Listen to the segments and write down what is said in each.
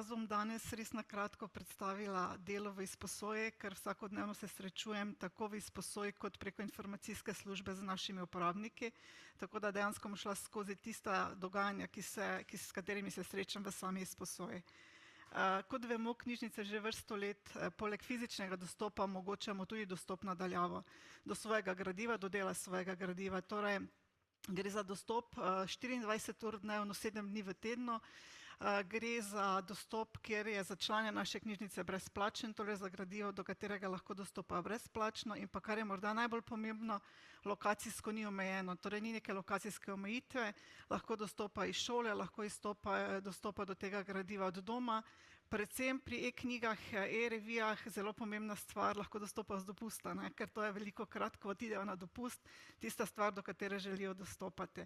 Jaz bom danes res na kratko predstavila delo v izposoji, ker vsakodnevno se srečujem tako v izposoji kot preko informacijske službe z našimi uporabniki, tako da dejansko bom šla skozi tista dogajanja, s katerimi se srečam v sami izposoji. Kot vemo, knjižnice že vrsto let poleg fizičnega dostopa omogočamo tudi dostop na daljavo do svojega gradiva, do dela svojega gradiva. Torej, gre za dostop 24 ur dnevno, 7 dni v tednu. Gre za dostop, kjer je za člane naše knjižnice brezplačen, torej za gradivo, do katerega lahko dostopajo brezplačno, in pa kar je morda najbolj pomembno, lokacijsko ni omejeno, torej ni neke lokacijske omejitve, lahko dostopa iz šole, lahko dostopa do tega gradiva od doma. Predvsem pri e-knjigah, e-revijah, zelo pomembna stvar, lahko dostopa z dopusta, ker to je velikokrat, ko odidejo na dopust, tista stvar, do katere želijo dostopati.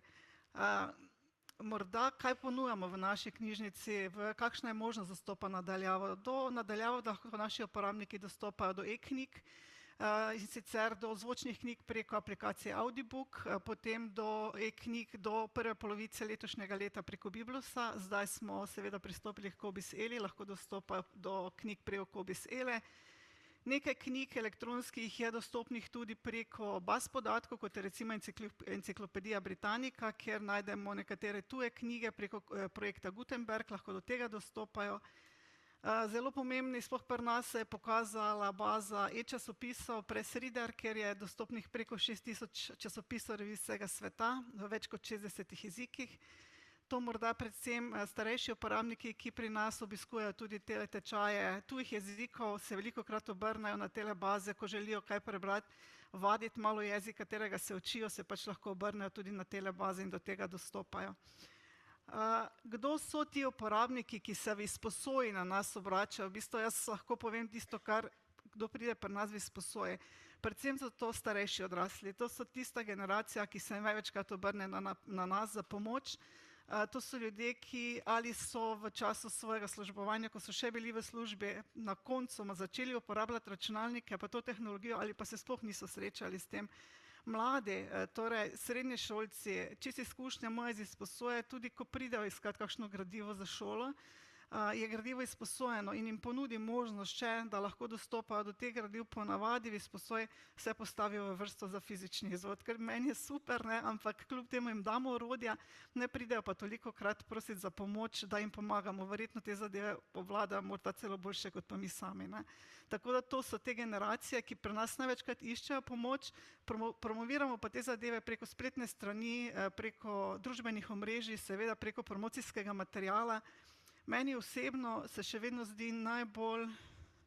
Morda, kaj ponujamo v naši knjižnici, kakšna je možnost dostopa na daljavo? Na daljavo lahko naši uporabniki dostopajo do e-knjig, in sicer do zvočnih knjig preko aplikacije Audibook, potem do e-knjig do prve polovice letošnjega leta preko Biblosa. Zdaj smo seveda pristopili k Komis.eli, lahko dostopajo do knjig preko Komis.ele. Nekaj knjig elektronskih je dostopnih tudi preko baz podatkov, kot je recimo Enciklopedija Britannica, kjer najdemo nekatere tuje knjige preko projekta Gutenberg, lahko do tega dostopajo. Zelo pomembni, sploh pri nas se je pokazala baza e-časopisov Pressreader, kjer je dostopnih preko 6000 časopisov revij vsega sveta v več kot 60 jezikih. To morda predvsem starejši uporabniki, ki pri nas obiskujejo tudi te tečaje tujih jezikov, se velikokrat obrnejo na tele baze, ko želijo kaj prebrati, vaditi malo jezik, katerega se učijo, se pač lahko obrnejo tudi na tele baze in do tega dostopajo. Kdo so ti uporabniki, ki se v izposoji na nas obračajo? V bistvu jaz lahko povem tisto, kdo pride pri nas v izposoji. Predvsem so to starejši odrasli, to so tista generacija, ki se največkrat obrne na nas za pomoč. To so ljudje, ki ali so v času svojega službovanja, ko so še bili v službi, na koncu začeli uporabljati računalnike, pa to tehnologijo, ali pa se sploh niso srečali s tem. Mladi, torej srednješolci, čisto izkušnja moja iz izposoje, tudi ko pridejo iskati kakšno gradivo za šolo, je gradivo izposojeno in jim ponudi možnost še, da lahko dostopajo do teh gradiv. Po navadi v izposoji se postavijo v vrsto za fizični izvod, ker meni je super, ampak kljub temu jim damo orodja, ne pridejo pa tolikokrat prositi za pomoč, da jim pomagamo. Verjetno te zadeve obvladajo morda celo boljše kot pa mi sami. Tako da to so te generacije, ki pri nas največkrat iščejo pomoč, promoviramo pa te zadeve preko spletne strani, preko družbenih omrežij, seveda preko promocijskega materiala. Meni osebno se še vedno zdi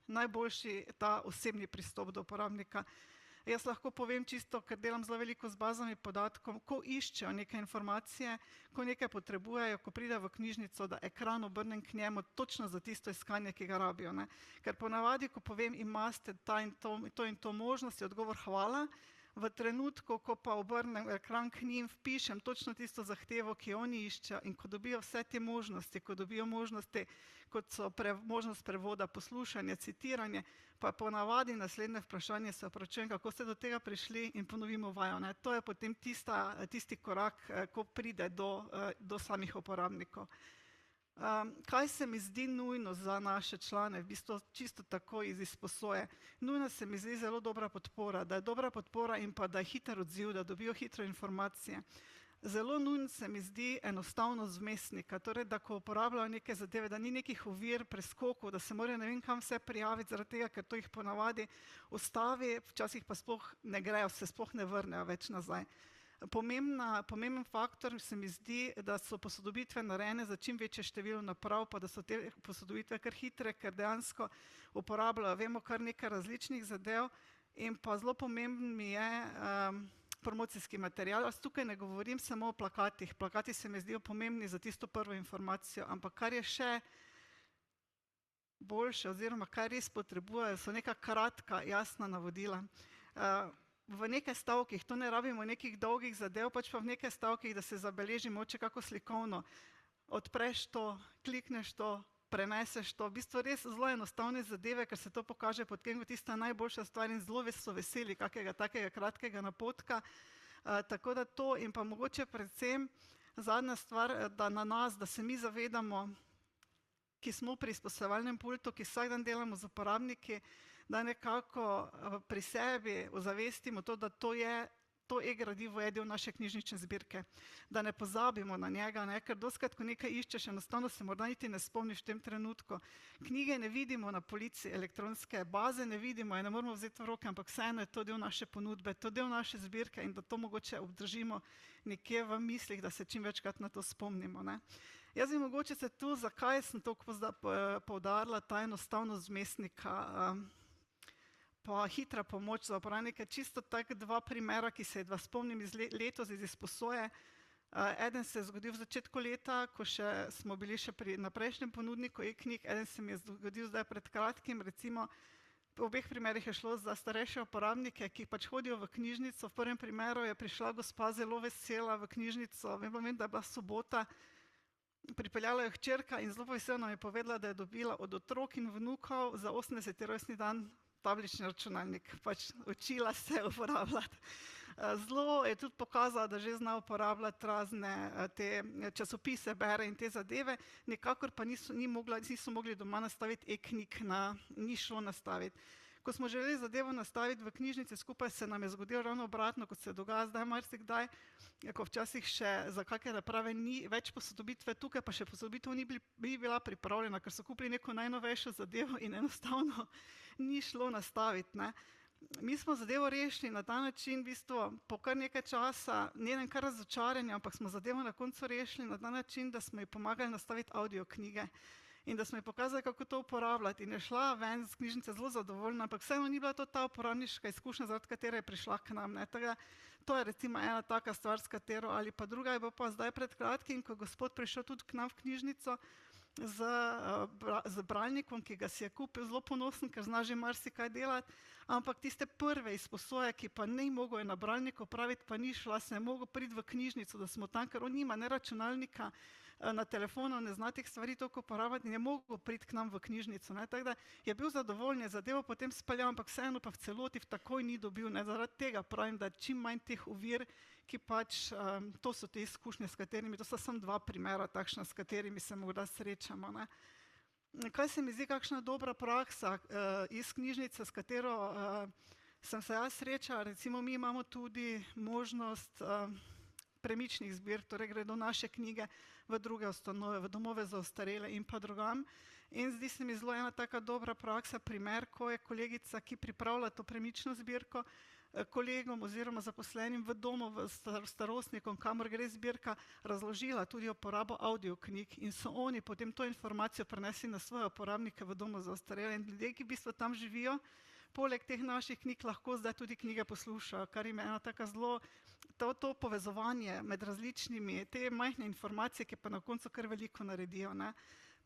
najboljši ta osebni pristop do uporabnika. Jaz lahko povem čisto, ker delam zelo veliko z bazami podatkov, ko iščejo neke informacije, ko nekaj potrebujejo, ko pridejo v knjižnico, da ekran obrnem k njemu točno za tisto iskanje, ki ga rabijo. Ker ponavadi, ko povem, imate to in to možnost, je odgovor hvala. V trenutku, ko pa obrnem ekran k njim, vpišem točno tisto zahtevo, ki jo oni iščejo, in ko dobijo vse te možnosti, ko dobijo možnosti, kot so možnost prevoda, poslušanje, citiranje, pa ponavadi naslednje vprašanje, se opravičujem, kako ste do tega prišli, in ponovimo vajo. To je potem tisti korak, ko pride do samih uporabnikov. Kaj se mi zdi nujno za naše člane, v bistvu čisto tako iz izposoje? Nujno se mi zdi zelo dobra podpora, da je dobra podpora in pa da je hiter odziv, da dobijo hitro informacije. Zelo nujno se mi zdi enostavnost vmesnika, torej da ko uporabljajo neke zadeve, da ni nekih ovir, preskokov, da se morajo ne vem kam vse prijaviti, zaradi tega, ker to jih ponavadi ustavi, včasih pa sploh ne grejo, se sploh ne vrnejo več nazaj. Pomemben faktor se mi zdi, da so posodobitve narejene za čim večje število naprav, pa da so te posodobitve kar hitre, ker dejansko uporabljajo, vemo, kar nekaj različnih zadev, in pa zelo pomemben mi je promocijski material. Jaz tukaj ne govorim samo o plakatih, plakati se mi zdijo pomembni za tisto prvo informacijo, ampak kar je še boljše oziroma kar res potrebujejo, so neka kratka, jasna navodila. V nekaj stavkih, to ne rabimo nekih dolgih zadev, pač pa v nekaj stavkih, da se zabeleži mogoče kako slikovno. Odpreš to, klikneš to, preneseš to, v bistvu res zelo enostavne zadeve, ker se to pokaže potem kot tista najboljša stvar in zelo so veseli kakega takega kratkega napotka. Tako da to, in pa mogoče predvsem zadnja stvar, da na nas, da se mi zavedamo, ki smo pri izposojevalnem pultu, ki vsak dan delamo z uporabniki, da nekako pri sebi ozavestimo to, da to e-gradivo je del naše knjižnične zbirke, da ne pozabimo na njega, ne? Ker dostikrat, ko nekaj iščeš, enostavno se morda niti ne spomniš v tem trenutku. Knjige ne vidimo na polici, elektronske baze ne vidimo, je ne moramo vzeti v roke, ampak vseeno je to del naše ponudbe, to del naše zbirke in da to mogoče obdržimo nekje v mislih, da se čim večkrat na to spomnimo, ne? Jaz bi mogoče se tu, zakaj sem toliko poudarila ta enostavnost vmesnika, pa hitra pomoč za uporabnike, čisto tak dva primera, ki se dva spomnim letos iz izposoje. Eden se je zgodil v začetku leta, ko smo bili še na prejšnjem ponudniku e-knjig, eden se mi je zgodil zdaj pred kratkim, recimo v obeh primerih je šlo za starejše uporabnike, ki pač hodijo v knjižnico. V prvem primeru je prišla gospa zelo vesela v knjižnico, vem, da je bila sobota, pripeljala je hčerka in zelo vesela nam je povedala, da je dobila od otrok in vnukov za 80. rojstni dan tablični računalnik, pač učila se uporabljati. Zelo je tudi pokazala, da že zna uporabljati razne te časopise, bere in te zadeve, nikakor pa niso mogli doma nastaviti e-knjig, ni šlo nastaviti. Ko smo želeli zadevo nastaviti v knjižnici skupaj, se nam je zgodilo ravno obratno, kot se dogaja zdaj marsikdaj, ko včasih še za kakšne naprave ni več posodobitve, tukaj pa še posodobitev ni bila pripravljena, ker so kupili neko najnovejšo zadevo in enostavno ni šlo nastaviti, ne. Mi smo zadevo rešili na ta način, v bistvu po kar nekaj časa, ne kar razočaranja, ampak smo zadevo na koncu rešili na ta način, da smo ji pomagali nastaviti audio knjige. In da smo ji pokazali, kako to uporabljati. In je šla ven z knjižnice zelo zadovoljna, ampak vseeno ni bila to ta uporabniška izkušnja, zaradi katere je prišla k nam, ne. Tako, to je recimo ena taka stvar, s katero, ali pa druga je bila pa zdaj pred kratkim, ko je gospod prišel tudi k nam v knjižnico z bralnikom, ki ga si je kupil, zelo ponosen, ker zna že marsikaj delati, ampak tiste prve izposoje, ki pa ni mogel je na bralniku opraviti, pa ni šla, se je mogel priti v knjižnico, da smo tam, ker on nima ne računalnika, na telefonu ne zna teh stvari toliko uporabljati in je mogel priti k nam v knjižnico, ne. Tako da je bil zadovoljen, je zadevo potem speljal, ampak vseeno pa v celoti takoj ni dobil, ne. Zaradi tega pravim, da čim manj teh ovir, ki pač, to so te izkušnje, s katerimi, to sta samo dva primera takšna, s katerimi se morda srečamo, ne. Kaj se mi zdi kakšna dobra praksa iz knjižnice, s katero sem se jaz srečala, recimo mi imamo tudi možnost premičnih zbir, torej gredo naše knjige v druge ustanove, v domove za ostarele in pa drugam. In zdi se mi zelo ena taka dobra praksa, primer, ko je kolegica, ki pripravlja to premično zbirko, kolegom oziroma zaposlenim v domu, starostnikom, kamor gre zbirka, razložila tudi uporabo audio knjig in so oni potem to informacijo prenesli na svoje uporabnike v domu za ostarele in ljudje, ki v bistvu tam živijo, poleg teh naših knjig lahko zdaj tudi knjige poslušajo, kar jim je ena taka zelo, to povezovanje med različnimi, te majhne informacije, ki pa na koncu kar veliko naredijo, ne.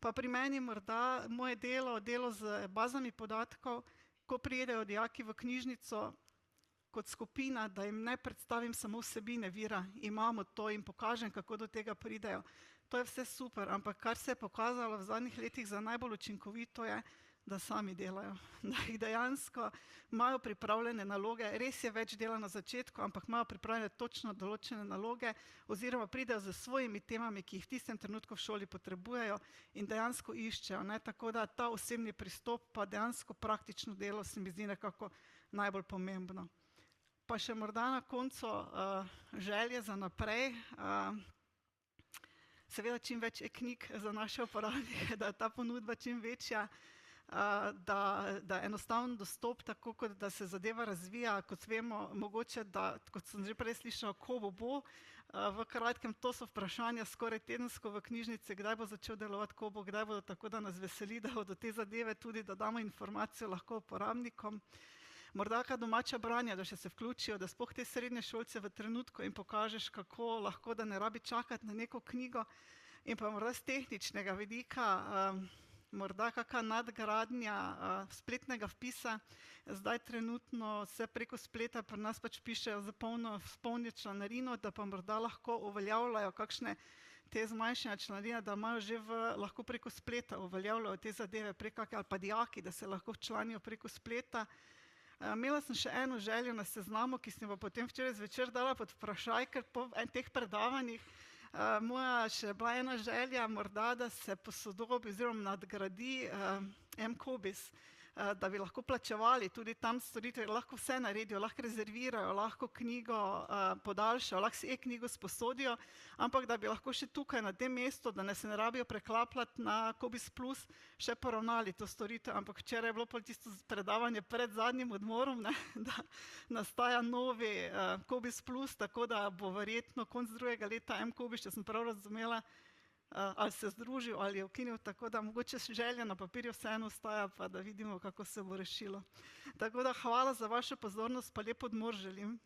Pa pri meni morda moje delo z bazami podatkov, ko pridejo dijaki v knjižnico kot skupina, da jim ne predstavim samo vsebine vira, imamo to in pokažem, kako do tega pridejo. To je vse super, ampak kar se je pokazalo v zadnjih letih za najbolj učinkovito je, da sami delajo, da jih dejansko imajo pripravljene naloge, res je več dela na začetku, ampak imajo pripravljene točno določene naloge oziroma pridejo s svojimi temami, ki jih v tistem trenutku v šoli potrebujejo in dejansko iščejo, ne. Tako da ta osebni pristop pa dejansko praktično delo se mi zdi nekako najbolj pomembno. Pa še morda na koncu želje za naprej, seveda čim več e-knjig za naše uporabnike, da je ta ponudba čim večja, da enostaven dostop, tako kot da se zadeva razvija, kot vemo, mogoče, da, kot sem že prej slišala, ko bo, v kratkem, to so vprašanja skoraj tedensko v knjižnici, kdaj bo začel delovati, ko bo, kdaj bodo, tako da nas veseli, da bodo te zadeve tudi, da damo informacijo lahko uporabnikom. Morda kaj domača branja, da še se vključijo, da sploh te srednješolce v trenutku in pokažeš, kako lahko, da ne rabi čakati na neko knjigo. In pa morda z tehničnega vidika, morda kakšna nadgradnja spletnega vpisa. Zdaj trenutno se preko spleta pri nas pač pišejo za polno članarino, da pa morda lahko uveljavljajo kakšne te zmanjšanja članarine, da imajo že lahko preko spleta uveljavljajo te zadeve, ali pa dijaki, da se lahko včlanijo preko spleta. Imela sem še eno željo na seznamu, ki sem jo potem včeraj zvečer dala pod vprašaj, ker po teh predavanjih Moja še bila ena želja, morda, da se posodobi oziroma nadgradi mCOBISS, da bi lahko plačevali tudi tam storitve, lahko vse naredijo, lahko rezervirajo, lahko knjigo podaljšajo, lahko si e-knjigo sposodijo, ampak da bi lahko še tukaj na tem mestu, da se ne rabijo preklapljati na COBISS Plus, še poravnali to storitev. Ampak včeraj je bilo tisto predavanje pred zadnjim odmorom, ne, da nastaja novi COBISS Plus, tako da bo verjetno konec drugega leta mCOBISS, če sem prav razumela, ali se združil ali je ukinil, tako da mogoče želja na papirju vseeno ostaja, pa da vidimo, kako se bo rešilo. Tako da hvala za vašo pozornost, pa lep odmor želim.